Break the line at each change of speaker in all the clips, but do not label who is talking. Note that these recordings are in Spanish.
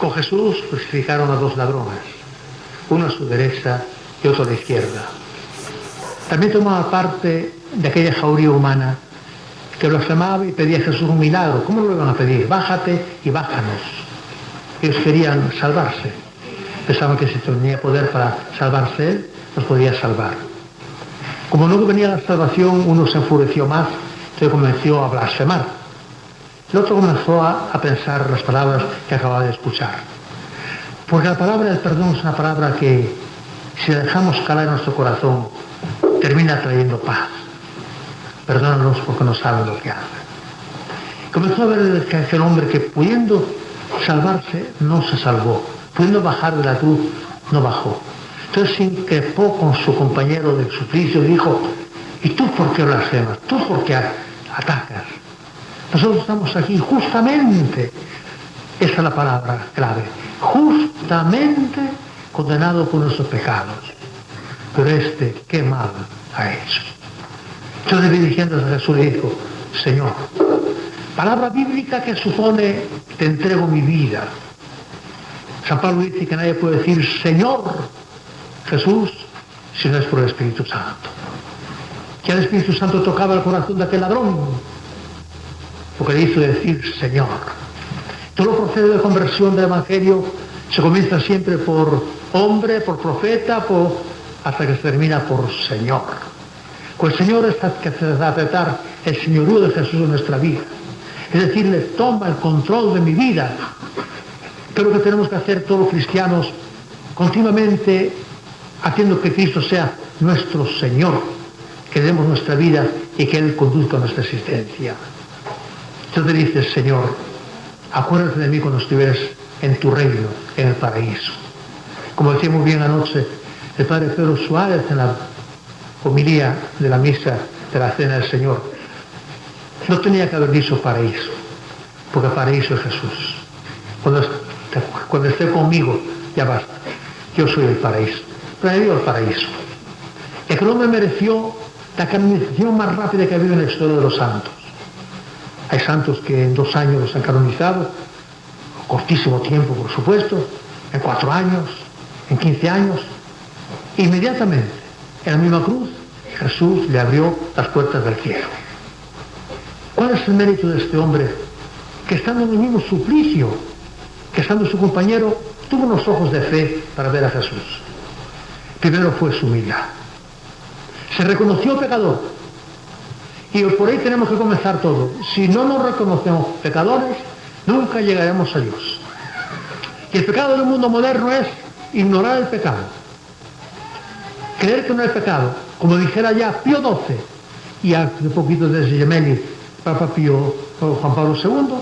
Con Jesús crucificaron a dos ladrones, uno a su derecha y otro a la izquierda. También tomaba parte de aquella jauría humana que blasfemaba y pedía a Jesús un milagro. ¿Cómo lo iban a pedir? Bájate y bájanos. Ellos querían salvarse. Pensaban que si tenía poder para salvarse él, los podía salvar. Como no venía la salvación, uno se enfureció más, se comenzó a blasfemar. El otro comenzó a pensar las palabras que acababa de escuchar. Porque la palabra del perdón es una palabra que, si la dejamos calar en nuestro corazón, termina trayendo paz. Perdónanos porque no saben lo que hacen. Comenzó a ver que aquel hombre que pudiendo salvarse no se salvó, pudiendo bajar de la cruz no bajó. Entonces se increpó con su compañero de suplicio y dijo: ¿y tú por qué blasfemas? ¿Tú por qué atacas? Nosotros estamos aquí justamente, esa es la palabra clave, justamente condenado por nuestros pecados. Pero qué mal ha hecho. Entonces, dirigiéndose a Jesús, le dijo: Señor, palabra bíblica que supone te entrego mi vida. San Pablo dice que nadie puede decir Señor Jesús si no es por el Espíritu Santo. Que el Espíritu Santo tocaba el corazón de aquel ladrón, porque le hizo decir Señor. Todo proceso de conversión del Evangelio se comienza siempre por hombre, por profeta, hasta que se termina por Señor. Con el Señor es que se va a tratar el señorío de Jesús en nuestra vida. Es decir, le toma el control de mi vida. Creo que tenemos que hacer todos los cristianos continuamente haciendo que Cristo sea nuestro Señor, que demos nuestra vida y que Él conduzca nuestra existencia. Entonces dice: Señor, acuérdate de mí cuando estuvieras en tu reino, en el paraíso. Como decía muy bien anoche el Padre Pedro Suárez en la homilía de la misa de la Cena del Señor, no tenía que haber dicho paraíso, porque paraíso es Jesús. Cuando esté conmigo, ya basta, yo soy el paraíso. Pero he ido al paraíso. El que no me mereció la canonización más rápida que ha habido en la historia de los santos. Hay santos que en 2 años los han canonizado, cortísimo tiempo por supuesto, en 4 años, en 15 años, inmediatamente. En la misma cruz, Jesús le abrió las puertas del cielo. ¿Cuál es el mérito de este hombre? Que estando en el mismo suplicio, que estando su compañero, tuvo unos ojos de fe para ver a Jesús. Primero fue su humildad. Se reconoció pecador. Y por ahí tenemos que comenzar todo. Si no nos reconocemos pecadores, nunca llegaremos a Dios. Y el pecado del mundo moderno es ignorar el pecado. Creer que no es pecado, como dijera ya Pío XII y hace poquito desde Gemelli, Papa Juan Pablo II,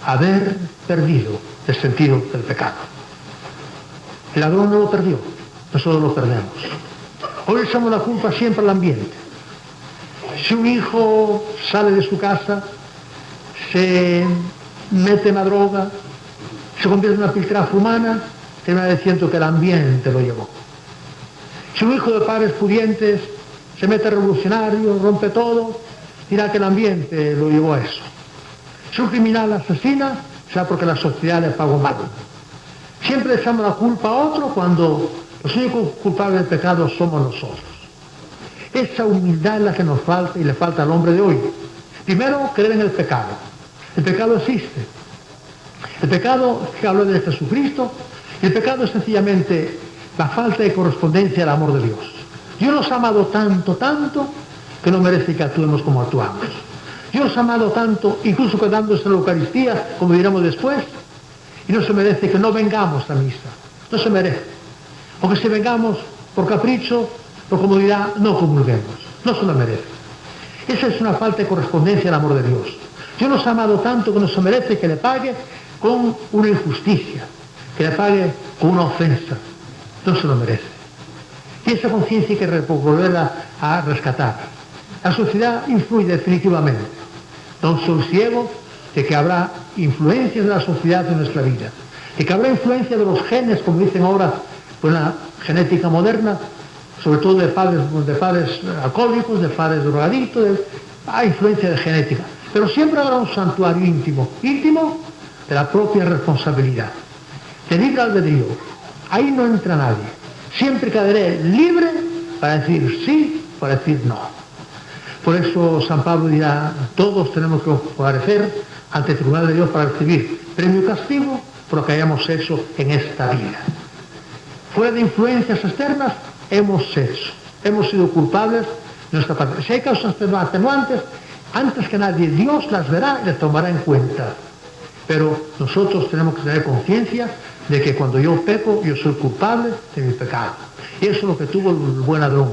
haber perdido el sentido del pecado. El ladrón no lo perdió, nosotros lo perdemos. Hoy echamos la culpa siempre al ambiente. Si un hijo sale de su casa, se mete en la droga, se convierte en una piltrafa humana, termina diciendo que el ambiente lo llevó. Si un hijo de padres pudientes se mete revolucionario, rompe todo, dirá que el ambiente lo llevó a eso. Si un criminal asesina, será porque la sociedad le pagó mal. Siempre echamos la culpa a otro cuando los únicos culpables del pecado somos nosotros. Esa humildad es la que nos falta y le falta al hombre de hoy. Primero, creer en el pecado. El pecado existe. El pecado que habla de Jesucristo, y el pecado es sencillamente la falta de correspondencia al amor de Dios. Dios nos ha amado tanto, tanto, que no merece que actuemos como actuamos. Dios nos ha amado tanto, incluso quedándose en la Eucaristía, como diremos después, y no se merece que no vengamos a misa. No se merece. O que si vengamos por capricho, por comodidad, no comulguemos. No se lo merece. Esa es una falta de correspondencia al amor de Dios. Dios nos ha amado tanto que no se merece que le pague con una injusticia, que le pague con una ofensa. No se lo merece. Y esa conciencia hay que volverla a rescatar. La sociedad influye definitivamente. No soy ciego de que habrá influencias de la sociedad en nuestra vida, de que habrá influencia de los genes, como dicen ahora, pues la genética moderna, sobre todo de padres alcohólicos, de padres drogadictos, hay influencia de genética. Pero siempre habrá un santuario íntimo de la propia responsabilidad. de libre albedrío. Ahí no entra nadie. Siempre quedaré libre para decir sí, para decir no. Por eso San Pablo dirá, todos tenemos que comparecer ante el tribunal de Dios para recibir premio y castigo por lo que hayamos hecho en esta vida. Fuera de influencias externas, hemos sido culpables de nuestra parte. Si hay causas atenuantes, antes que nadie Dios las verá y las tomará en cuenta. Pero nosotros tenemos que tener conciencia de que cuando yo peco, yo soy culpable de mi pecado. Y eso es lo que tuvo el buen ladrón.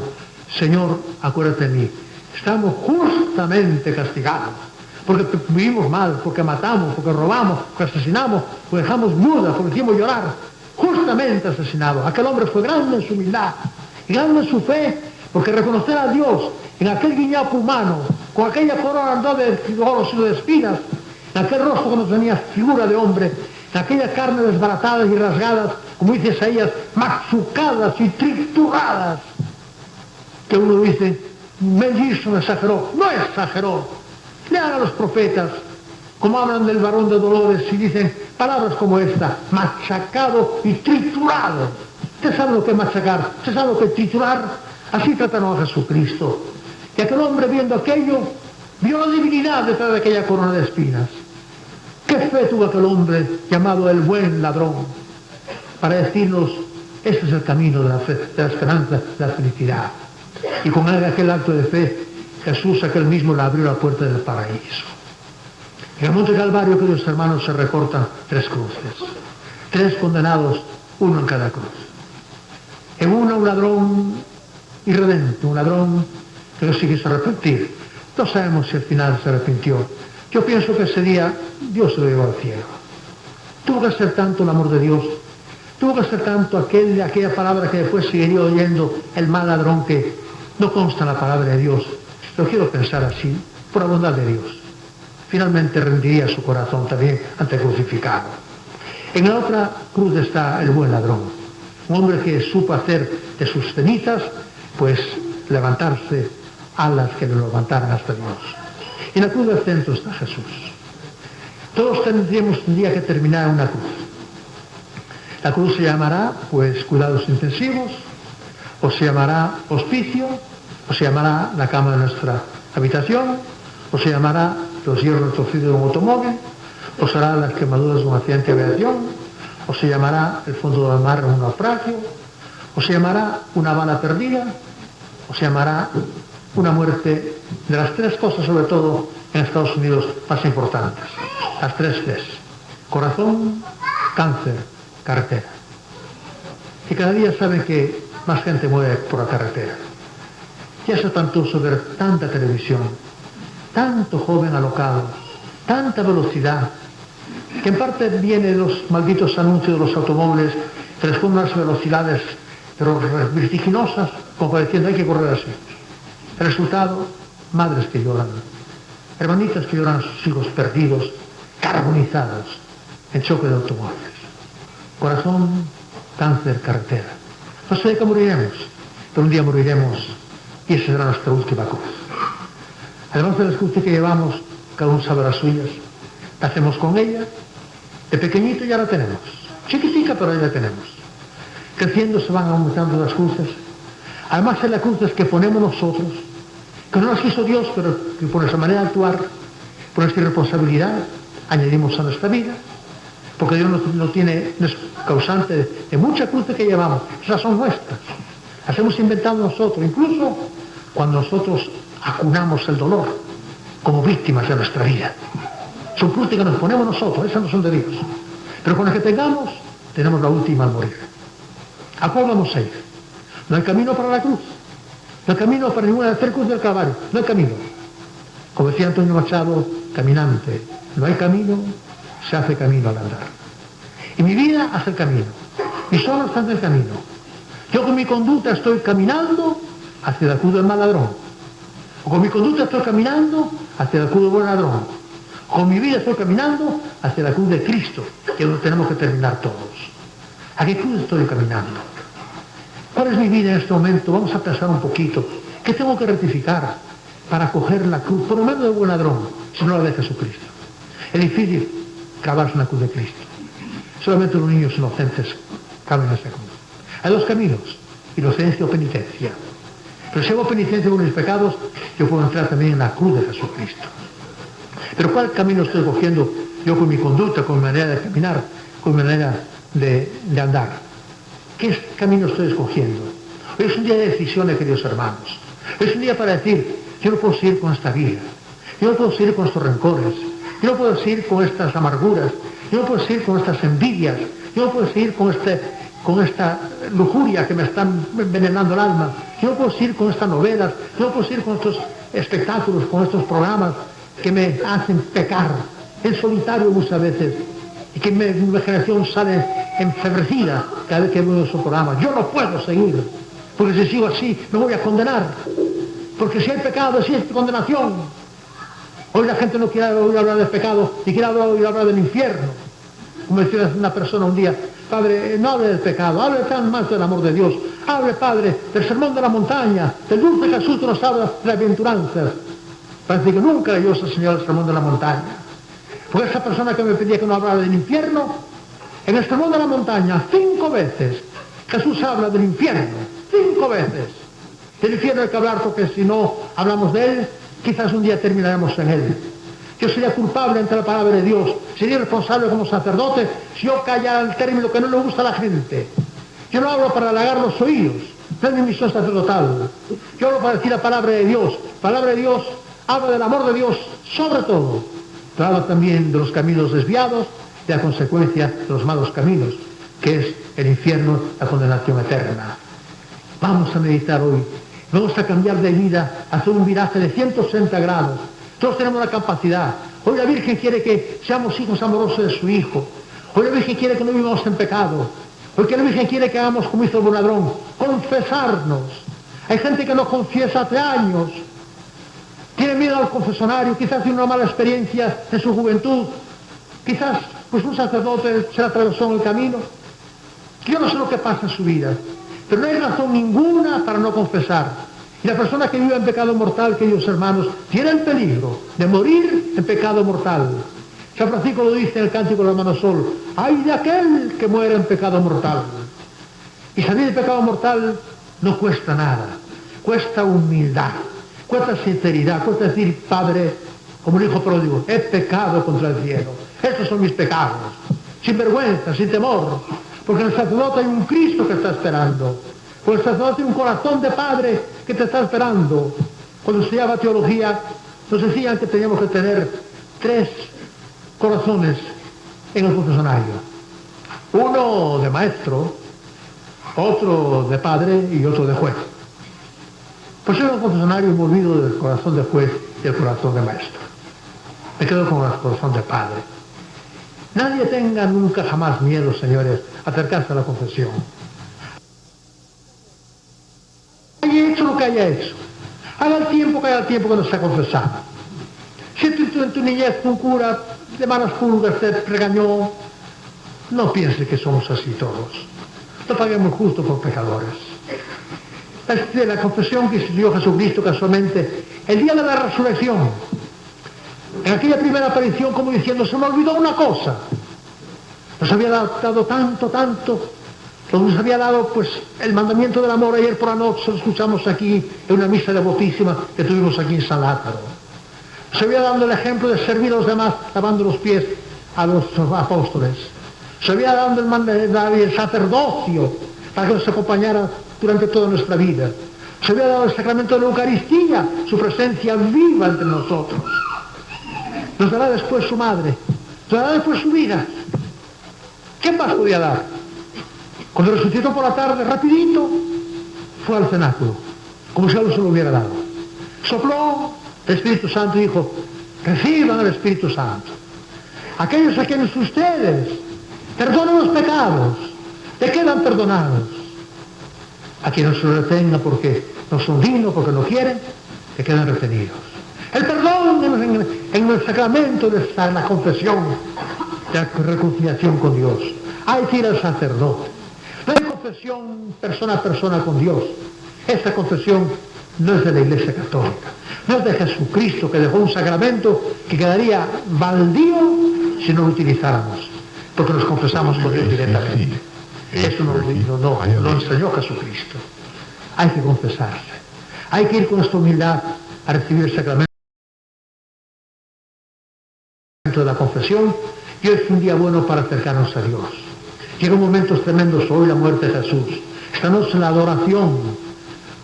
Señor, acuérdate de mí. Estamos justamente castigados. Porque vivimos mal, porque matamos, porque robamos, porque asesinamos, porque dejamos viudas, porque hicimos llorar. Justamente asesinado. Aquel hombre fue grande en su humildad y grande en su fe, porque reconocer a Dios en aquel guiñapo humano, con aquella corona no de oro sino de espinas, en aquel rostro que no tenía figura de hombre, en aquella carne desbaratada y rasgadas, como dice Isaías, machucadas y trituradas, que uno dice, mellizo no exageró. No exageró. Lean a los profetas como hablan del varón de dolores y dicen palabras como esta: machacado y triturado. ¿Usted sabe lo que es machacar? ¿Usted sabe lo que es triturar? Así trataron a Jesucristo. Y aquel hombre, viendo aquello, vio la divinidad detrás de aquella corona de espinas. ¿Qué fe tuvo aquel hombre llamado el buen ladrón para decirnos, este es el camino de la fe, de la esperanza, de la felicidad? Y con aquel acto de fe, Jesús aquel mismo le abrió la puerta del paraíso. En el monte Calvario, queridos hermanos, se recortan 3 cruces. 3 condenados, uno en cada cruz. En una, un ladrón irredento, un ladrón que no se quiso arrepentir. No sabemos si al final se arrepintió. Yo pienso que ese día Dios se lo llevó al cielo. Tuvo que ser tanto el amor de Dios, tuvo que ser tanto aquella palabra que después seguiría oyendo el mal ladrón, que no consta en la palabra de Dios. Lo quiero pensar así, por la bondad de Dios. Finalmente rendiría su corazón también ante el crucificado. En la otra cruz está el buen ladrón, un hombre que supo hacer de sus cenizas, pues levantarse alas que le levantaran hasta Dios. En la cruz del centro está Jesús. Todos tendríamos un día que terminar una cruz. La cruz se llamará, pues, cuidados intensivos, o se llamará hospicio, o se llamará la cama de nuestra habitación, o se llamará los hierros torcidos de un automóvil, o será las quemaduras de un accidente de aviación, o se llamará el fondo del mar en un naufragio, o se llamará una bala perdida, o se llamará una muerte de las 3 cosas, sobre todo en Estados Unidos, más importantes. Las 3 Cs: corazón, cáncer, carretera. Y cada día saben que más gente muere por la carretera. Ya es espantoso ver tanta televisión, tanto joven alocado, tanta velocidad, que en parte viene de los malditos anuncios de los automóviles que les ponen unas velocidades pero vertiginosas, como diciendo hay que correr así. El resultado, madres que lloran, hermanitas que lloran a sus hijos perdidos, carbonizados en choque de automóviles. Corazón, cáncer, carretera. No sé de qué moriremos, pero un día moriremos y esa será nuestra última cruz. Además de las cruces que llevamos, cada uno sabe las suyas, la hacemos con ella. De pequeñito ya la tenemos, chiquitica, pero ya la tenemos. Creciendo se van aumentando las cruces. Además de las cruces que ponemos nosotros, que no las quiso Dios, pero que por nuestra manera de actuar, por nuestra irresponsabilidad, añadimos a nuestra vida, porque Dios no es causante de muchas cruces que llevamos. Esas son nuestras, las hemos inventado nosotros, incluso cuando nosotros acunamos el dolor como víctimas de nuestra vida. Son cruces que nos ponemos nosotros, esas no son de Dios, pero con las que tengamos, tenemos la última al morir. ¿A cuál vamos a ir? No hay camino para la cruz, no hay camino para ninguna de las 3 cruces del Calvario, no hay camino. Como decía Antonio Machado, caminante, no hay camino, se hace camino al andar. Y mi vida hace el camino, mis obras están en el camino. Yo con mi conducta estoy caminando hacia la cruz del mal ladrón, o con mi conducta estoy caminando hacia la cruz del buen ladrón, o con mi vida estoy caminando hacia la cruz de Cristo, que es donde tenemos que terminar todos. ¿A qué cruz estoy caminando? ¿Cuál es mi vida en este momento? Vamos a pensar un poquito. ¿Qué tengo que rectificar para coger la cruz, por lo menos del buen ladrón, si no la de Jesucristo? Es difícil clavarse en la cruz de Cristo. solamente los niños inocentes caben en ese camino. Hay dos caminos, inocencia o penitencia. Pero si hago penitencia por mis pecados, yo puedo entrar también en la cruz de Jesucristo. Pero ¿cuál camino estoy cogiendo yo con mi conducta, con mi manera de caminar, con mi manera de andar? ¿Qué camino estoy escogiendo? Hoy es un día de decisiones, queridos hermanos. Hoy es un día para decir, yo no puedo seguir con esta vida. Yo no puedo seguir con estos rencores. Yo no puedo seguir con estas amarguras. Yo no puedo seguir con estas envidias. Yo no puedo seguir con esta lujuria que me están envenenando el alma. Yo no puedo seguir con estas novelas. Yo no puedo seguir con estos espectáculos, con estos programas que me hacen pecar en solitario muchas veces y que mi imaginación sale enfebrecida cada vez que veo esos programas. Yo no puedo seguir, porque si sigo así me voy a condenar, porque si hay pecado, si hay condenación. Hoy la gente no quiere oír hablar del pecado y quiere oír hablar del infierno. Como decía una persona un día, Padre, no hable del pecado, hable tan más del amor de Dios, hable, Padre, del sermón de la montaña, del dulce Jesús que nos habla de la aventuranza. Parece que nunca leyó ese Señor el sermón de la montaña. Porque esa persona que me pedía que no hablara del infierno, en el sermón de la montaña, 5 veces, Jesús habla del infierno, 5 veces. Del infierno hay que hablar porque si no hablamos de él, quizás un día terminaremos en él. Yo sería culpable ante la palabra de Dios, sería responsable como sacerdote si yo callara el término que no le gusta a la gente. Yo no hablo para halagar los oídos, no es mi misión sacerdotal. Yo hablo para decir la palabra de Dios. Palabra de Dios habla del amor de Dios sobre todo, pero habla también de los caminos desviados, de la consecuencia de los malos caminos, que es el infierno, la condenación eterna. Vamos a meditar hoy, vamos a cambiar de vida, a hacer un viraje de 180 grados. Todos tenemos la capacidad. Hoy la Virgen quiere que seamos hijos amorosos de su Hijo. Hoy la Virgen quiere que no vivamos en pecado. Hoy la Virgen quiere que hagamos como hizo el buen ladrón, confesarnos. Hay gente que no confiesa hace años. Tiene miedo al confesionario, quizás tiene una mala experiencia en su juventud. Quizás pues un sacerdote se le atravesó en el camino. Yo no sé lo que pasa en su vida, pero no hay razón ninguna para no confesar. Y la persona que vive en pecado mortal, queridos hermanos, tiene el peligro de morir en pecado mortal. San Francisco lo dice en el Cántico del Hermano Sol: ¡ay de aquel que muere en pecado mortal! Y salir de pecado mortal no cuesta nada, cuesta humildad, cuesta sinceridad, cuesta decir, Padre, como el hijo pródigo, he pecado contra el cielo, estos son mis pecados, sin vergüenza, sin temor, porque en el sacerdote hay un Cristo que está esperando. Porque el sacerdote tiene un corazón de padre que te está esperando. Cuando estudiaba teología, nos decían que teníamos que tener 3 corazones en el confesionario. Uno de maestro, otro de padre y otro de juez. Pues yo en el confesionario me olvido del corazón de juez y el corazón de maestro. Me quedo con el corazón de padre. Nadie tenga nunca jamás miedo, señores, a acercarse a la confesión. Haya hecho lo que haya hecho, haga el tiempo que no se ha confesado. Si tú en tu niñez un cura de malas pulgas te regañó, no pienses que somos así todos. No paguemos justo por pecadores. La confesión que hizo Jesucristo casualmente el día de la resurrección, en aquella primera aparición, como diciendo, se me olvidó una cosa. Nos había dado tanto. Nos había dado pues el mandamiento del amor. Ayer por la noche lo escuchamos aquí en una misa devotísima que tuvimos aquí en San Lázaro. Nos había dado el ejemplo de servir a los demás lavando los pies a los apóstoles. Se había dado el sacerdocio para que nos acompañara durante toda nuestra vida. Se había dado el sacramento de la Eucaristía, su presencia viva entre nosotros. Nos dará después su madre, nos dará después su vida. ¿Qué más podía dar? Cuando resucitó por la tarde, rapidito, fue al cenáculo, como si algo se lo hubiera dado. Sopló el Espíritu Santo y dijo, reciban el Espíritu Santo. Aquellos a quienes ustedes perdonan los pecados, te quedan perdonados. A quienes no se lo retengan porque no son dignos, porque no quieren, te quedan retenidos. El perdón en el sacramento de la confesión, de la reconciliación con Dios. Hay que ir al sacerdote. No hay confesión persona a persona con Dios. Esta confesión no es de la Iglesia Católica, no es de Jesucristo, que dejó un sacramento que quedaría baldío si no lo utilizáramos. porque nos confesamos con Dios directamente. Eso no lo enseñó Jesucristo. Hay que confesarse. Hay que ir con esta humildad a recibir el sacramento de la confesión, y hoy es un día bueno para acercarnos a Dios. Llegan momentos tremendos hoy, la muerte de Jesús. Esta noche la adoración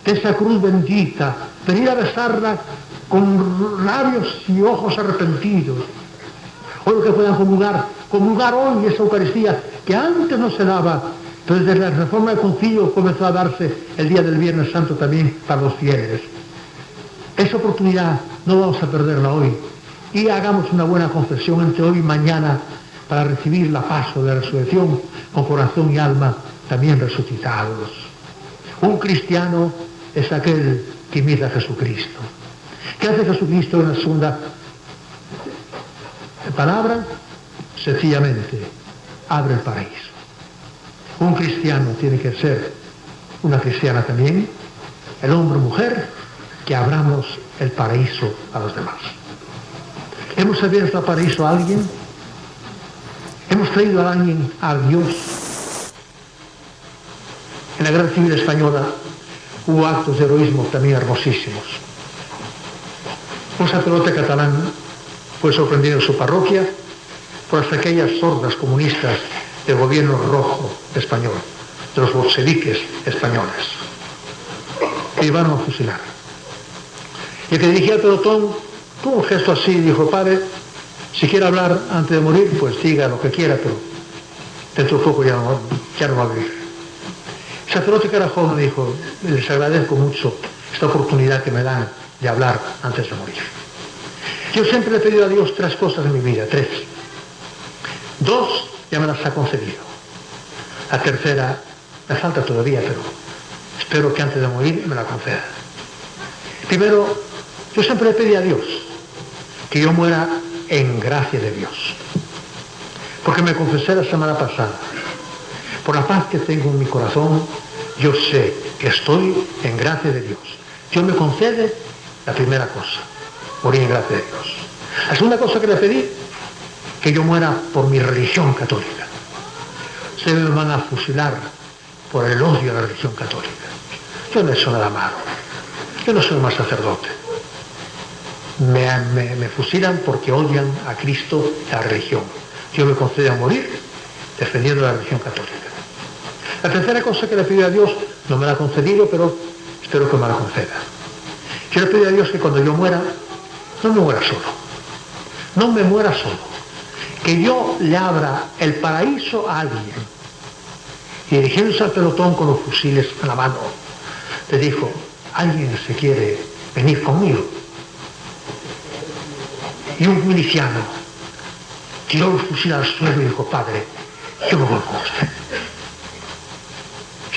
de esa cruz bendita, venir a besarla con labios y ojos arrepentidos. Hoy que puedan comulgar hoy esa Eucaristía que antes no se daba, pero desde la reforma del concilio comenzó a darse el día del Viernes Santo también para los fieles. Esa oportunidad no vamos a perderla hoy, y hagamos una buena confesión entre hoy y mañana para recibir la paso de la resurrección con corazón y alma también resucitados. Un cristiano es aquel que imita a Jesucristo. ¿Qué hace Jesucristo en la segunda palabra? Sencillamente abre el paraíso. Un cristiano tiene que ser, una cristiana también, el hombre o mujer, que abramos el paraíso a los demás. ¿Hemos abierto el paraíso a alguien? ¿Hemos traído a alguien a Dios? En la Guerra Civil Española hubo actos de heroísmo también hermosísimos. Un sacerdote catalán fue sorprendido en su parroquia por aquellas hordas comunistas del gobierno rojo español, de los bolcheviques españoles, que iban a fusilar. Y el que dirigía el pelotón tuvo un gesto así y dijo: padre, si quiere hablar antes de morir, pues diga lo que quiera, pero dentro de poco ya no va a vivir. El sacerdote, que era joven, dijo: les agradezco mucho esta oportunidad que me dan de hablar antes de morir. Yo siempre le he pedido a Dios 3 cosas en mi vida, 3. 2 ya me las ha concedido. La tercera me falta todavía, pero espero que antes de morir me la conceda. Primero, yo siempre le pedí a Dios que yo muera en gracia de Dios. Porque me confesé la semana pasada, por la paz que tengo en mi corazón, yo sé que estoy en gracia de Dios. Dios me concede la primera cosa, morir en gracia de Dios. La segunda cosa que le pedí, que yo muera por mi religión católica. Ustedes me van a fusilar por el odio a la religión católica. Yo no he hecho nada malo. Yo no soy más sacerdote. Me fusilan porque odian a Cristo y a la religión. Dios me concede a morir defendiendo la religión católica. La tercera cosa que le pido a Dios, no me la ha concedido, pero espero que me la conceda. Yo le pido a Dios que cuando yo muera, no me muera solo. No me muera solo. Que yo le abra el paraíso a alguien. Y dirigiéndose al pelotón con los fusiles en la mano, le dijo: ¿alguien se quiere venir conmigo? Y un miliciano tiró los fusiles al suelo y dijo: padre, yo me voy con usted.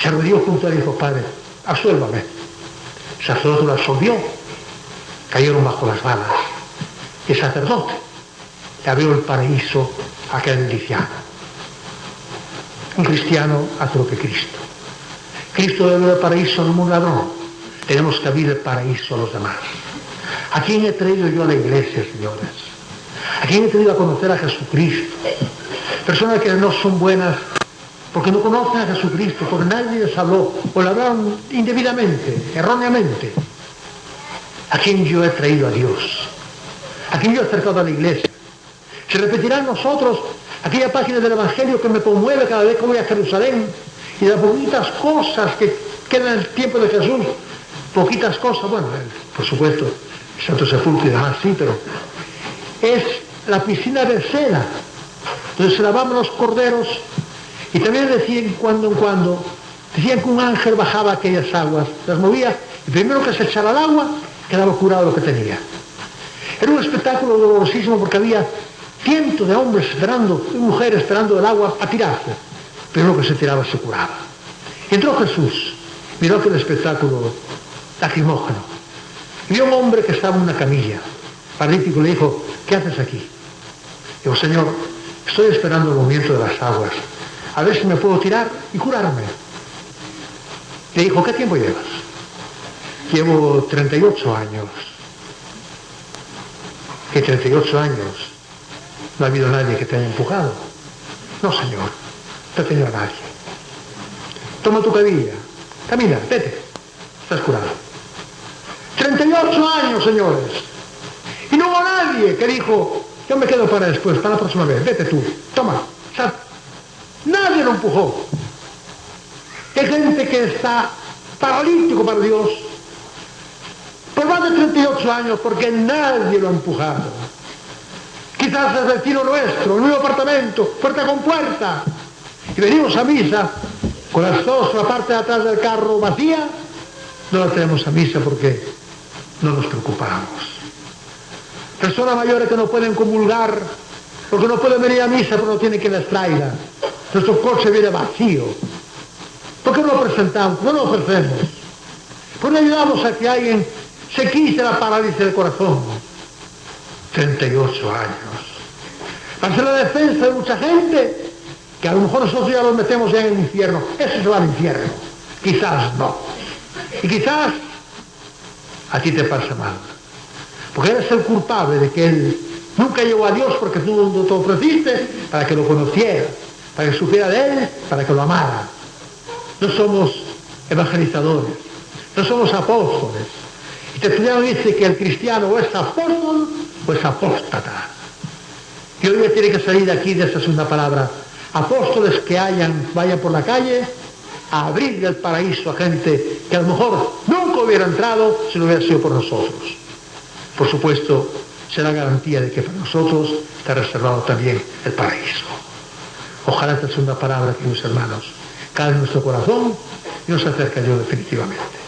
Se arrodilló junto a él y dijo: padre, absuélvame. El sacerdote lo absolvió, cayeron bajo las balas. Y el sacerdote le abrió el paraíso a aquel miliciano. Un cristiano hace lo que Cristo. Cristo debe dar el paraíso a un ladrón. Tenemos que abrir el paraíso a los demás. ¿A quién he traído yo a la iglesia, señores? ¿A quién he traído a conocer a Jesucristo? Personas que no son buenas porque no conocen a Jesucristo, porque nadie les habló, o le hablaron indebidamente, erróneamente. ¿A quién yo he traído a Dios? ¿A quién yo he acercado a la iglesia? Se repetirá en nosotros aquella página del Evangelio que me conmueve cada vez que voy a Jerusalén, y de las poquitas cosas que quedan en el tiempo de Jesús, poquitas cosas, bueno, por supuesto, el Santo Sepulcro y demás, sí, pero es la piscina de seda, donde se lavaban los corderos, y también decían cuando en cuando, decían que un ángel bajaba aquellas aguas, las movía, y primero que se echara al agua, quedaba curado lo que tenía. Era un espectáculo dolorosísimo porque había cientos de hombres esperando, y mujeres esperando el agua a tirarse, pero lo que se tiraba se curaba. Y entró Jesús, miró aquel espectáculo lacrimógeno, y vio un hombre que estaba en una camilla, paralítico, y le dijo: ¿qué haces aquí? Dijo: Señor, estoy esperando el movimiento de las aguas, a ver si me puedo tirar y curarme. Le dijo: ¿qué tiempo llevas? Llevo 38 años. ¿Qué 38 años? No ha habido nadie que te haya empujado. No, señor, no he tenido a nadie. Toma tu cadilla, camina, vete, estás curado. 38 años, señores. Y no hubo nadie que dijo, yo me quedo para después, para la próxima vez, vete tú, toma, sal. Nadie lo empujó. Hay gente que está paralítico para Dios por más de 38 años porque nadie lo ha empujado. Quizás es el vecino nuestro, el mismo apartamento, puerta con puerta. Y venimos a misa con las dos, la parte de atrás del carro vacía, no la tenemos a misa porque no nos preocupamos. Personas mayores que no pueden comulgar, porque no pueden venir a misa, pero no tienen quien les traiga. Nuestro coche viene vacío. ¿Por qué no lo presentamos? ¿Por qué no lo ofrecemos? ¿Por qué no ayudamos a que alguien se quite la parálisis del corazón? 38 años. Va a ser la defensa de mucha gente que a lo mejor nosotros ya los metemos ya en el infierno. Eso se va al infierno. Quizás no. Y quizás a ti te pasa mal. Porque eres el culpable de que él nunca llegó a Dios porque tú no te ofreciste para que lo conociera, para que supiera de él, para que lo amara. No somos evangelizadores, no somos apóstoles. Y Tertuliano dice que el cristiano o es apóstol o es apóstata. Y hoy tiene que salir de aquí de esta segunda palabra. Apóstoles que vayan por la calle a abrir el paraíso a gente que a lo mejor nunca hubiera entrado si no hubiera sido por nosotros. Por supuesto, será garantía de que para nosotros está reservado también el paraíso. Ojalá esta segunda palabra, queridos hermanos, cale en nuestro corazón y nos acerque a Dios definitivamente.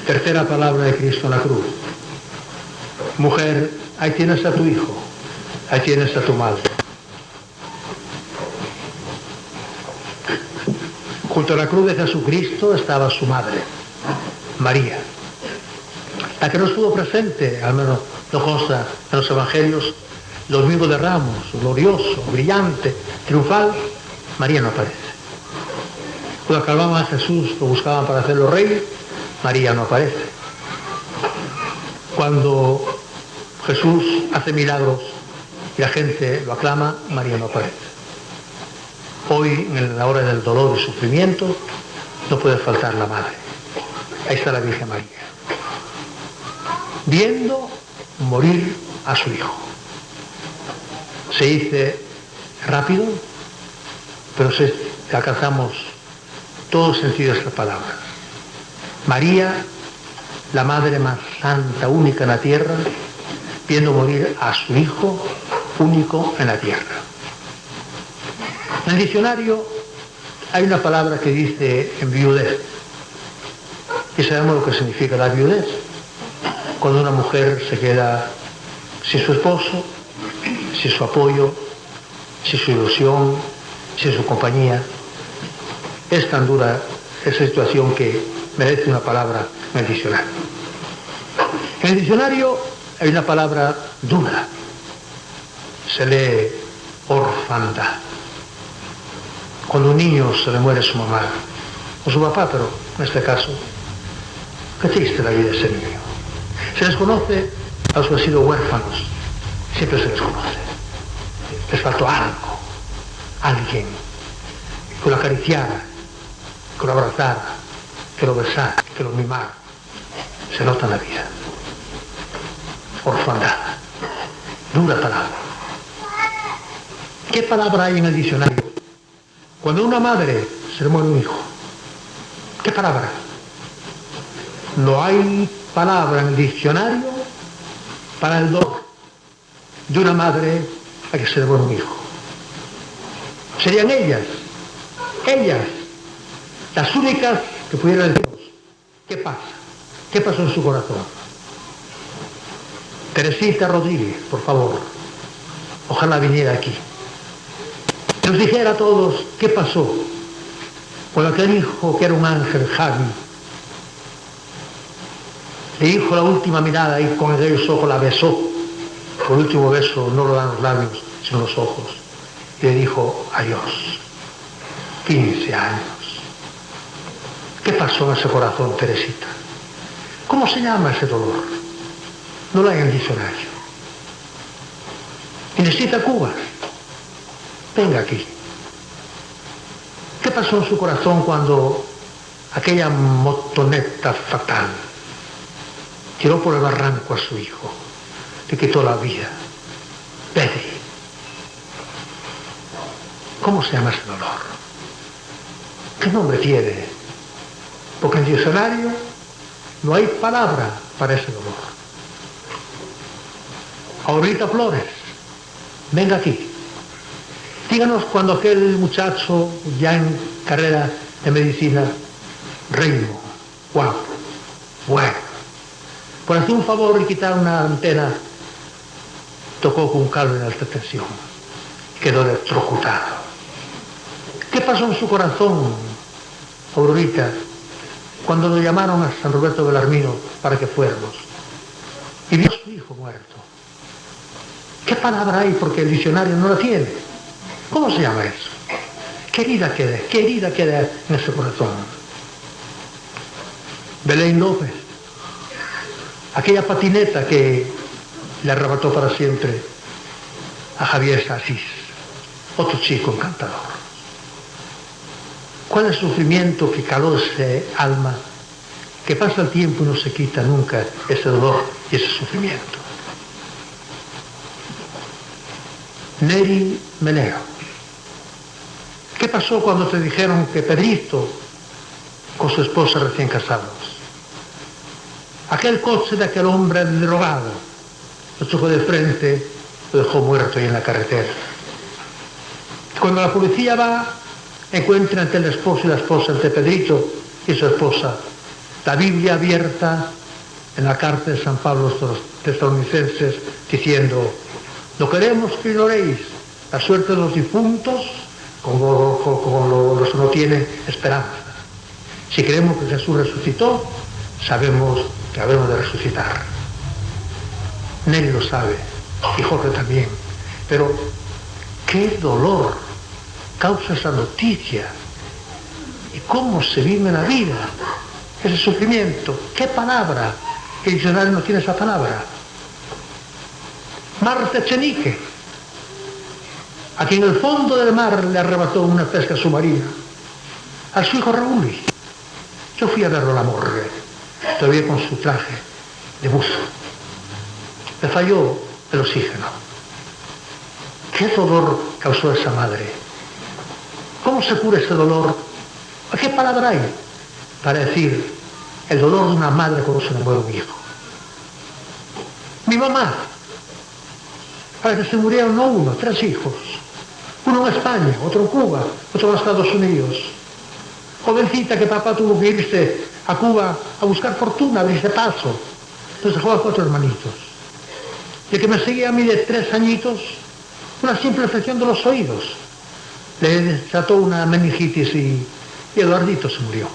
Tercera palabra de Cristo en la cruz. Mujer, ahí tienes a tu hijo, ahí tienes a tu madre. Junto a la cruz de Jesucristo estaba su madre, María, la que no estuvo presente, al menos no consta en los evangelios, los domingos de Ramos, glorioso, brillante, triunfal. María no aparece. Cuando aclamaban a Jesús, lo buscaban para hacerlo rey, María no aparece. Cuando Jesús hace milagros y la gente lo aclama, María no aparece. Hoy, en la hora del dolor y sufrimiento, no puede faltar la madre. Ahí está la Virgen María, viendo morir a su hijo. Se dice rápido, pero alcanzamos todo el sentido de estas palabras. María, la madre más santa, única en la tierra, viendo morir a su hijo único en la tierra. En el diccionario hay una palabra que dice en viudez, y sabemos lo que significa la viudez. Cuando una mujer se queda sin su esposo, sin su apoyo, sin su ilusión, sin su compañía. Es tan dura esa situación que merece una palabra en el diccionario. En el diccionario hay una palabra dura, se lee orfandad. Cuando a un niño se le muere su mamá o su papá, pero en este caso, qué triste la vida de ese niño. Se les conoce a los que han sido huérfanos, siempre se les conoce. Les faltó algo, alguien que lo acariciara, que lo abrazara, que lo besara, que lo mimara. Se nota en la vida. Orfandad, dura palabra. ¿Qué palabra hay en el diccionario? Cuando a una madre se le muere un hijo, ¿qué palabra? No hay palabra en el diccionario para el dolor de una madre a que se le muere un hijo. Serían ellas, las únicas que pudieran decirnos qué pasa, qué pasó en su corazón. Teresita Rodríguez, por favor, ojalá viniera aquí. Nos dijera a todos qué pasó cuando aquel hijo que era un ángel, Javi, le dijo la última mirada y con aquellos ojos la besó. Por último beso no lo dan los labios, sino los ojos. Y le dijo adiós. 15 años. ¿Qué pasó en ese corazón, Teresita? ¿Cómo se llama ese dolor? No lo hay en el diccionario. Y necesita Cuba. Venga aquí. ¿Qué pasó en su corazón cuando aquella motoneta fatal tiró por el barranco a su hijo, le quitó la vida? Pedri. ¿Cómo se llama ese dolor? ¿Qué nombre tiene? Porque en el diccionario no hay palabra para ese dolor. Aurorita Flores, venga aquí. Díganos cuando aquel muchacho ya en carrera de medicina, reino, guapo, bueno, por hacer un favor y quitar una antena, tocó con un cable de alta tensión y quedó electrocutado. ¿Qué pasó en su corazón, Aurorita, cuando lo llamaron a San Roberto Belarmino para que fuéramos y vio a su hijo muerto? ¿Qué palabra hay? Porque el diccionario no la tiene. ¿Cómo se llama eso? ¿Qué herida queda en ese corazón? Belén López, aquella patineta que le arrebató para siempre a Javier Asís, otro chico encantador. ¿Cuál es el sufrimiento que caló ese alma, que pasa el tiempo y no se quita nunca ese dolor y ese sufrimiento? Neri Meneo, ¿qué pasó cuando te dijeron que Pedrito con su esposa recién casados? Aquel coche de aquel hombre drogado lo chocó de frente, lo dejó muerto ahí en la carretera. Cuando la policía va, encuentra ante el esposo y la esposa, ante Pedrito y su esposa, la Biblia abierta en la carta de San Pablo a los tesalonicenses, diciendo: no queremos que ignoréis la suerte de los difuntos como los que no tienen esperanza. Si creemos que Jesús resucitó, sabemos que habremos de resucitar. Nelly lo sabe, y Jorge también. Pero qué dolor causa esa noticia, y cómo se vive la vida, ese sufrimiento. ¿Qué palabra? El diccionario no tiene esa palabra. Marta Echenique, a quien en el fondo del mar le arrebató una pesca submarina, a su hijo Raúl. Yo fui a verlo a la morgue, todavía con su traje de buzo. Le falló el oxígeno. ¿Qué dolor causó esa madre? ¿Cómo se cura ese dolor? ¿Qué palabra hay para decir el dolor de una madre cuando se le muere un hijo? Mi mamá, para que se murieron no uno, 3 hijos. Uno en España, otro en Cuba, otro en Estados Unidos. Jovencita que papá tuvo que irse a Cuba a buscar fortuna, a abrirse paso. Entonces dejó a 4 hermanitos. Y el que me seguía a mí de 3 añitos, una simple infección de los oídos. Le desató una meningitis y Eduardito se murió.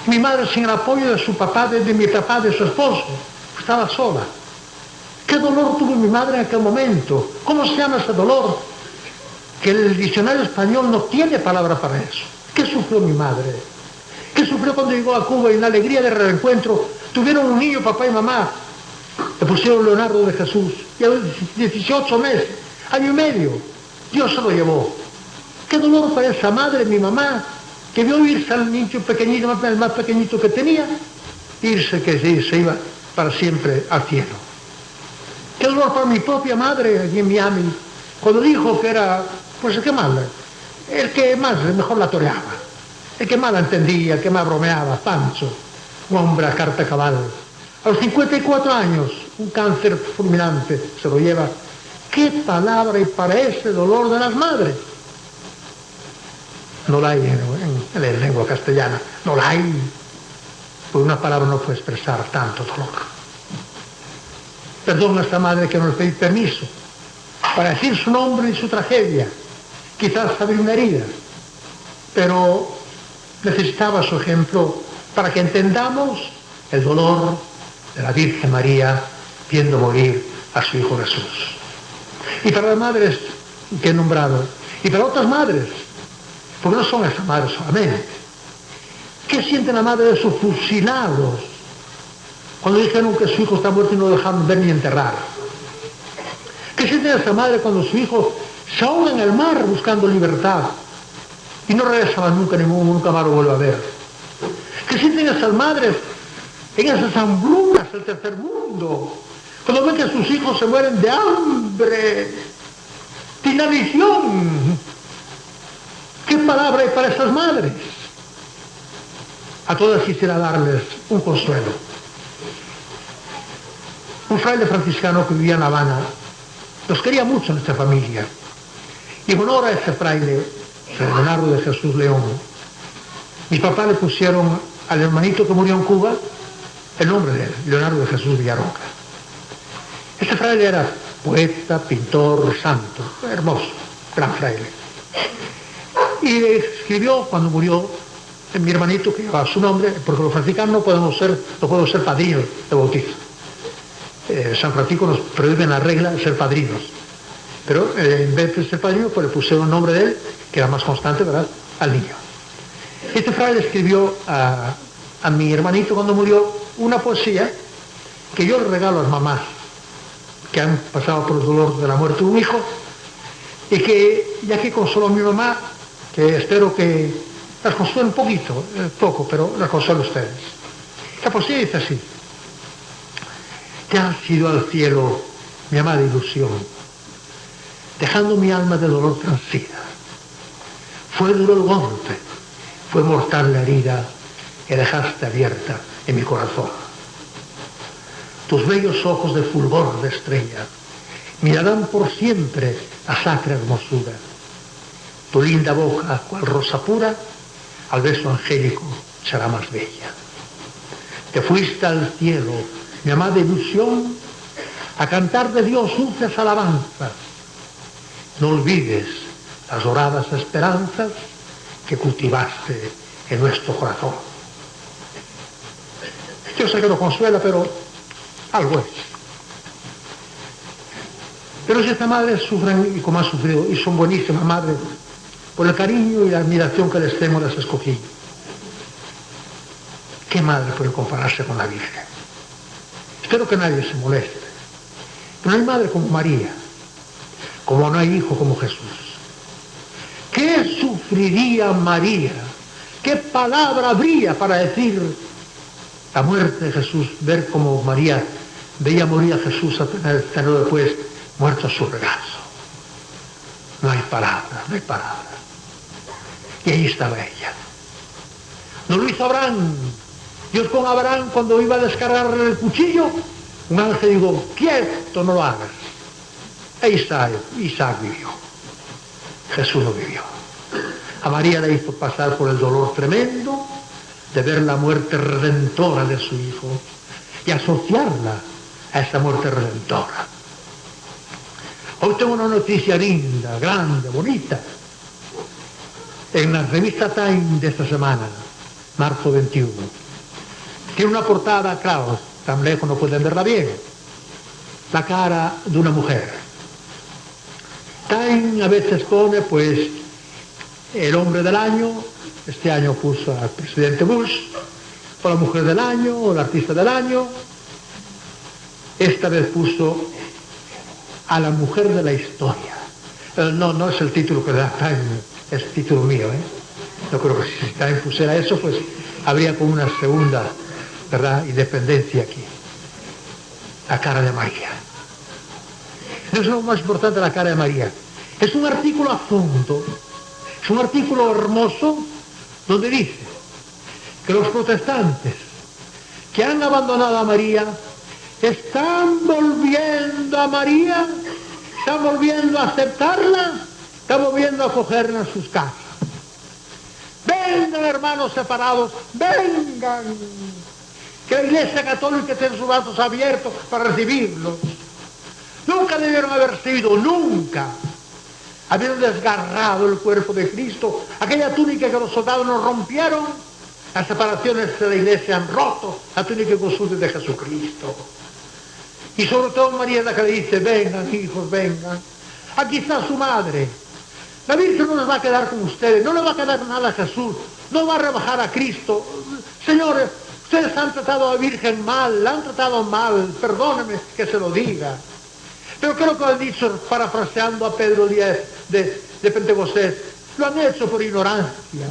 Mi madre, sin el apoyo de su papá, de mi papá, de su esposo, estaba sola. ¿Qué dolor tuvo mi madre en aquel momento? ¿Cómo se llama ese dolor? Que el diccionario español no tiene palabra para eso. ¿Qué sufrió mi madre? ¿Qué sufrió cuando llegó a Cuba y en la alegría del reencuentro tuvieron un niño, papá y mamá? Le pusieron Leonardo de Jesús. Y a los 18 meses, año y medio, Dios se lo llevó. ¿Qué dolor para esa madre, mi mamá, que vio irse al niño pequeñito, el más pequeñito que tenía, irse, que se iba para siempre al cielo? Qué dolor para mi propia madre aquí en Miami, cuando dijo que era, pues el que más mejor la toreaba, el que más la entendía, el que más bromeaba, Pancho, un hombre a carta cabal. A los 54 años, un cáncer fulminante se lo lleva. ¿Qué palabra hay para ese dolor de las madres? No la hay en la lengua castellana, no la hay, porque una palabra no puede expresar tanto dolor. Perdón a esta madre que no le pedí permiso para decir su nombre y su tragedia, quizás abrir una herida, pero necesitaba su ejemplo para que entendamos el dolor de la Virgen María viendo morir a su Hijo Jesús. Y para las madres que he nombrado, y para otras madres, porque no son esas madres solamente, ¿qué siente la madre de sus fusilados cuando dijeron que su hijo está muerto y no lo dejaron ver ni enterrar? ¿Qué siente esa madre cuando su hijo se ahoga en el mar buscando libertad y no regresa nunca, nunca más lo vuelve a ver? ¿Qué sienten esas madres en esas hambrunas del tercer mundo cuando ven que sus hijos se mueren de hambre, de inanición? ¿Qué palabra hay para esas madres? A todas quisiera darles un consuelo. Un fraile franciscano que vivía en La Habana nos quería mucho en nuestra familia. Y en honor a ese fraile, San Leonardo de Jesús León, mis papás le pusieron al hermanito que murió en Cuba el nombre de él, Leonardo de Jesús Villarroca. Este fraile era poeta, pintor, santo, hermoso, gran fraile. Y escribió cuando murió mi hermanito que llevaba su nombre, porque los franciscanos no podemos ser padrinos de bautizo. San Francisco nos prohíbe en la regla ser padrinos. Pero en vez de ser padrino, pues le pusieron el nombre de él, que era más constante, ¿verdad?, al niño. Este fraile escribió a mi hermanito cuando murió una poesía que yo le regalo a las mamás que han pasado por el dolor de la muerte de un hijo, y que, ya que consoló a mi mamá, que espero que las consuele un poquito, poco, pero las consuele a ustedes. La poesía dice así: te has ido al cielo, mi amada ilusión, dejando mi alma de dolor transida. Fue duro el golpe, fue mortal la herida que dejaste abierta en mi corazón. Tus bellos ojos de fulgor de estrella mirarán por siempre a sacra hermosura. Tu linda boca, cual rosa pura, al beso angélico será más bella. Te fuiste al cielo, mi amada ilusión, a cantar de Dios dulces alabanzas. No olvides las doradas esperanzas que cultivaste en nuestro corazón. Yo sé que no consuela, pero algo es. Pero si estas madres sufren y como han sufrido, y son buenísimas madres, por el cariño y la admiración que les tengo, las escogí. ¿Qué madre puede compararse con la Virgen? Espero que nadie se moleste. Pero no hay madre como María, como no hay hijo como Jesús. ¿Qué sufriría María? ¿Qué palabra habría para decir la muerte de Jesús? Ver cómo María veía morir a Jesús a tenerlo después muerto a su regazo. No hay palabra, no hay palabra. Y ahí estaba ella. No lo hizo Abraham. Dios con Abraham, cuando iba a descargar el cuchillo, un ángel dijo: quieto, no lo hagas. Ahí está, Isaac vivió. Jesús lo vivió. A María le hizo pasar por el dolor tremendo de ver la muerte redentora de su hijo y asociarla a esa muerte redentora. Hoy tengo una noticia linda, grande, bonita. En la revista Time de esta semana, marzo 21, tiene una portada, claro, tan lejos no pueden verla bien, la cara de una mujer. Time a veces pone, pues, el hombre del año. Este año puso al presidente Bush, o la mujer del año, o el artista del año. Esta vez puso a la mujer de la historia. No es el título que da Time, es el título mío, ¿eh? Yo creo que si Time pusiera eso, pues habría como una segunda, ¿verdad?, independencia aquí. La cara de María. No es lo más importante, la cara de María. Es un artículo a fondo, es un artículo hermoso, donde dice que los protestantes que han abandonado a María están volviendo a María, están volviendo a aceptarla, están volviendo a acogerla en sus casas. Vengan, hermanos separados, vengan, que la Iglesia Católica tiene sus brazos abiertos para recibirlos. Nunca debieron haber sido, nunca. Habían desgarrado el cuerpo de Cristo, aquella túnica que los soldados nos rompieron. Las separaciones de la Iglesia han roto la túnica que consulte de Jesucristo. Y sobre todo María es la que le dice: vengan, hijos, vengan. Aquí está su madre. La Virgen no les va a quedar con ustedes, no le va a quedar nada a Jesús, no va a rebajar a Cristo. Señores, Ustedes han tratado a la Virgen mal, la han tratado mal, perdónenme que se lo diga. Pero creo que lo han dicho parafraseando a Pedro Díaz de Pentecostés. Lo han hecho por ignorancia.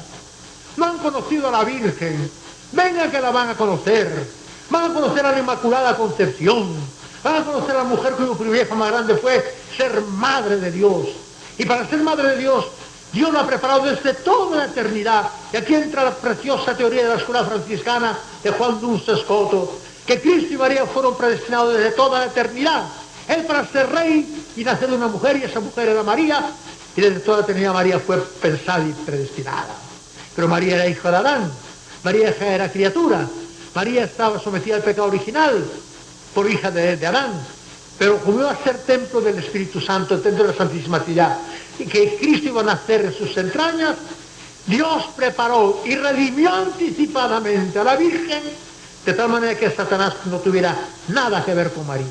No han conocido a la Virgen. Vengan que la van a conocer. Van a conocer a la Inmaculada Concepción. Van a conocer a la mujer cuyo privilegio más grande fue ser madre de Dios. Y para ser madre de Dios, Dios lo ha preparado desde toda la eternidad. Y aquí entra la preciosa teoría de la escuela franciscana de Juan Duns Escoto, que Cristo y María fueron predestinados desde toda la eternidad. Él para ser rey y nacer de una mujer, y esa mujer era María, y desde toda la eternidad María fue pensada y predestinada. Pero María era hija de Adán, María era criatura, María estaba sometida al pecado original por hija de Adán, pero como iba a ser templo del Espíritu Santo, el templo de la Santísima Trinidad, y que Cristo iba a nacer en sus entrañas, Dios preparó y redimió anticipadamente a la Virgen, de tal manera que Satanás no tuviera nada que ver con María.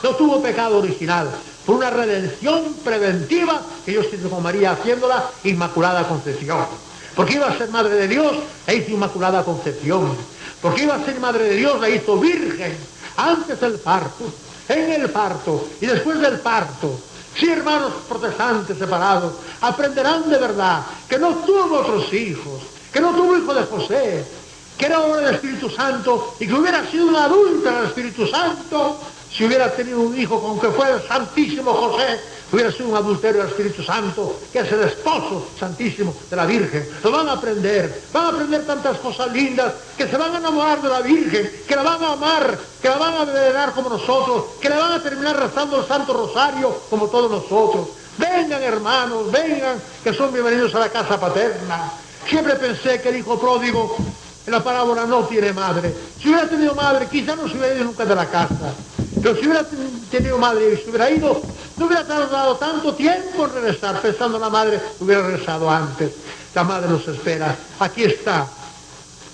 No tuvo pecado original, por una redención preventiva que Dios hizo con María, haciéndola Inmaculada Concepción. Porque iba a ser Madre de Dios, la hizo Inmaculada Concepción. Porque iba a ser Madre de Dios, la hizo Virgen, antes del parto, en el parto y después del parto. Sí, hermanos protestantes separados, aprenderán de verdad que no tuvo otros hijos, que no tuvo hijo de José, que era obra del Espíritu Santo, y que hubiera sido una adulta del Espíritu Santo si hubiera tenido un hijo, con que fuera el Santísimo José, hubiera sido un adulterio del Espíritu Santo, que es el esposo santísimo de la Virgen. Lo van a aprender tantas cosas lindas, que se van a enamorar de la Virgen, que la van a amar, que la van a venerar como nosotros, que le van a terminar rezando el Santo Rosario como todos nosotros. Vengan, hermanos, vengan, que son bienvenidos a la casa paterna. Siempre pensé que el hijo pródigo en la parábola no tiene madre. Si hubiera tenido madre, quizá no se hubiera ido nunca de la casa. Pero si hubiera tenido madre y se hubiera ido, no hubiera tardado tanto tiempo en regresar. Pensando en la madre, hubiera regresado antes. La madre nos espera. Aquí está.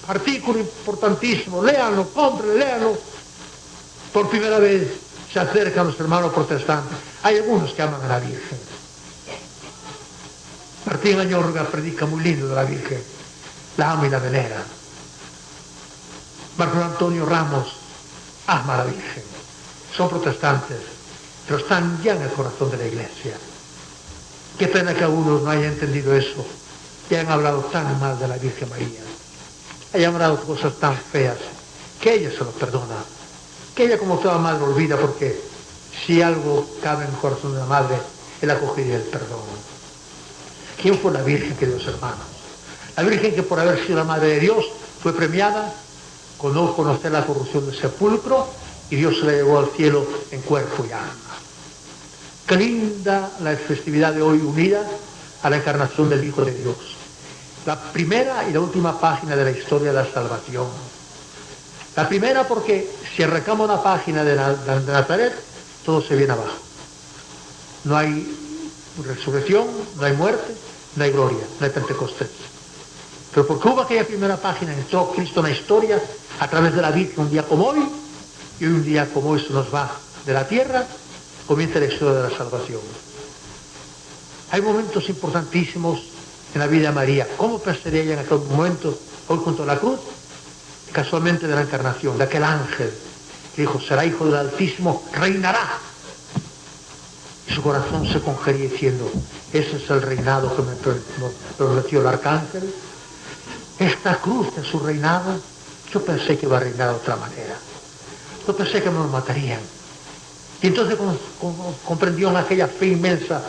Artículo importantísimo. Léanlo, cómprenlo, léanlo. Por primera vez se acercan los hermanos protestantes. Hay algunos que aman a la Virgen. Martín Añorga predica muy lindo de la Virgen. La ama y la venera. Marco Antonio Ramos ama a la Virgen. Son protestantes, pero están ya en el corazón de la Iglesia. Qué pena que algunos no hayan entendido eso y hayan hablado tan mal de la Virgen María, hayan hablado cosas tan feas, que ella se lo perdona, que ella como toda madre olvida, porque si algo cabe en el corazón de la madre, es la acogida y el perdón. ¿Quién fue la Virgen, queridos hermanos? La Virgen que por haber sido la Madre de Dios fue premiada con no conocer la corrupción del sepulcro, y Dios se la llevó al cielo en cuerpo y alma. Qué linda la festividad de hoy unida a la encarnación del Hijo de Dios. La primera y la última página de la historia de la salvación. La primera porque si arrancamos una página de Nazaret, todo se viene abajo. No hay resurrección, no hay muerte, no hay gloria, no hay Pentecostés. Pero porque hubo aquella primera página, entró Cristo en la historia a través de la Virgen un día como hoy, y hoy un día como hoy se nos va de la tierra, comienza la historia de la salvación. Hay momentos importantísimos en la vida de María. ¿Cómo pensaría ella en aquel momento, hoy junto a la cruz? Casualmente de la encarnación, de aquel ángel que dijo, será hijo del Altísimo, reinará. Y su corazón se congería diciendo, ese es el reinado que me prometió el arcángel. Esta cruz de su reinado, yo pensé que iba a reinar de otra manera. Yo pensé que me lo matarían. Y entonces comprendió en aquella fe inmensa,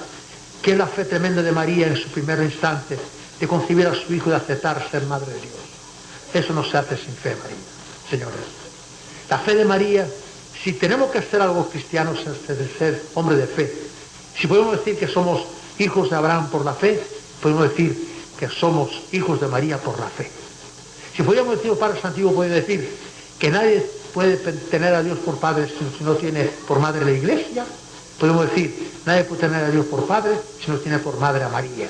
que es la fe tremenda de María en su primer instante, de concebir a su hijo y de aceptar ser madre de Dios. Eso no se hace sin fe, María, señores. La fe de María, si tenemos que hacer algo cristiano, es de ser hombre de fe. Si podemos decir que somos hijos de Abraham por la fe, podemos decir que somos hijos de María por la fe. Si podíamos decir, los padres antiguos pueden decir que nadie puede tener a Dios por padre si no tiene por madre la Iglesia, podemos decir, nadie puede tener a Dios por padre si no tiene por madre a María.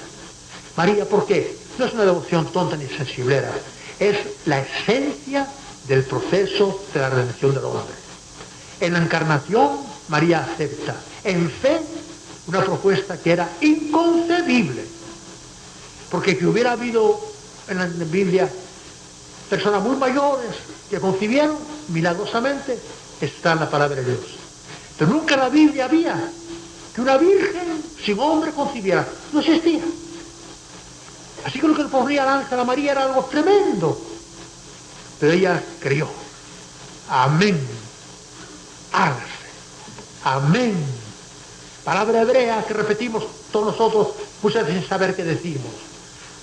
María, ¿por qué? No es una devoción tonta ni sensiblera, es la esencia del proceso de la redención del hombre. En la encarnación, María acepta en fe una propuesta que era inconcebible, porque que hubiera habido en la Biblia personas muy mayores que concibieron milagrosamente, está en la palabra de Dios. Pero nunca en la Biblia había que una virgen sin hombre concibiera. No existía. Así que lo que le ponía al ángel a María era algo tremendo. Pero ella creyó. Amén. Hágase. Amén. Palabra hebrea que repetimos todos nosotros muchas veces sin saber qué decimos.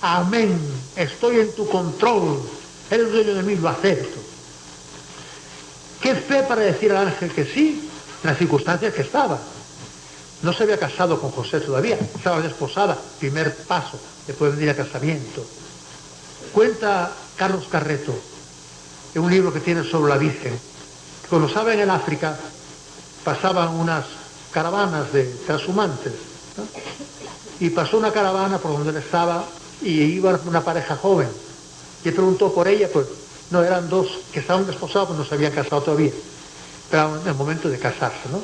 Amén. Estoy en tu control. Eres dueño de mí, lo acepto. ¿Qué fe para decir al ángel que sí en las circunstancias que estaba? No se había casado con José todavía, estaba desposada, primer paso, después de venir al casamiento. Cuenta Carlos Carreto, en un libro que tiene sobre la Virgen, que cuando estaba en el África pasaban unas caravanas de transhumantes, ¿no? Y pasó una caravana por donde él estaba y iba una pareja joven. Y él preguntó por ella, pues no, eran dos que estaban desposados, pues no se habían casado todavía. Pero en el momento de casarse, ¿no?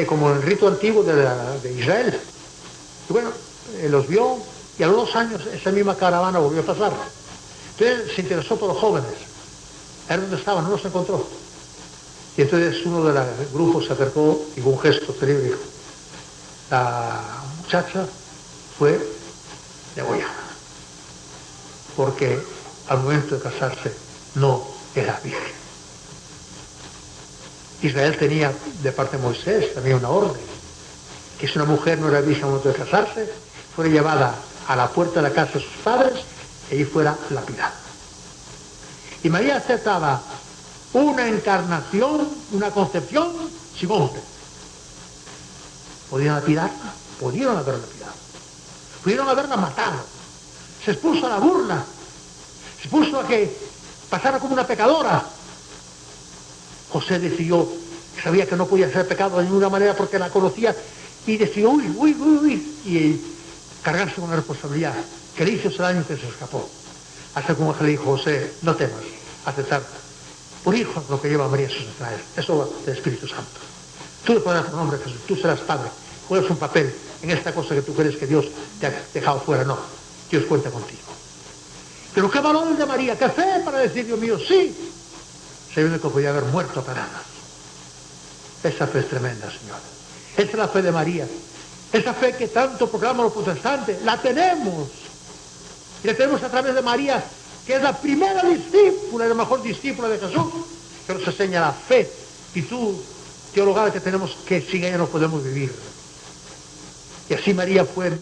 Como en el rito antiguo de Israel. Y bueno, los vio y a los 2 años esa misma caravana volvió a pasar. Entonces se interesó por los jóvenes. A ver dónde estaban, no los encontró. Y entonces uno de los grupos se acercó y con un gesto terrible dijo, la muchacha fue degollada. Porque al momento de casarse no era virgen. Israel tenía de parte de Moisés también una orden, que si una mujer no era virgen al momento de casarse, fuera llevada a la puerta de la casa de sus padres y allí fuera lapidada. Y María aceptaba una encarnación, una concepción sin hombre. ¿Podían lapidarla? Pudieron haberla lapidado. Pudieron haberla matado. Se expuso a la burla. Se expuso a que pasara como una pecadora. José decidió, sabía que no podía ser pecado de ninguna manera porque la conocía, y decidió huir, y cargarse con la responsabilidad, que le hizo ese daño que se escapó. Hasta que un ángel le dijo, José, no temas, aceptar por hijo lo que lleva María Jesús a traer. Eso va del Espíritu Santo. Tú le podrás dar nombre a Jesús, tú serás padre, juegas un papel en esta cosa que tú crees que Dios te ha dejado fuera. No, Dios cuenta contigo. Pero qué valor el de María, qué fe para decir, Dios mío, sí. Sabiendo que podía haber muerto a pedradas. Esa fe es tremenda, Señor. Esa es la fe de María. Esa fe que tanto proclaman los protestantes, la tenemos. Y la tenemos a través de María, que es la primera discípula, la mejor discípula de Jesús, que nos enseña la fe y tú, teologal, que tenemos, que sin ella no podemos vivir. Y así María fue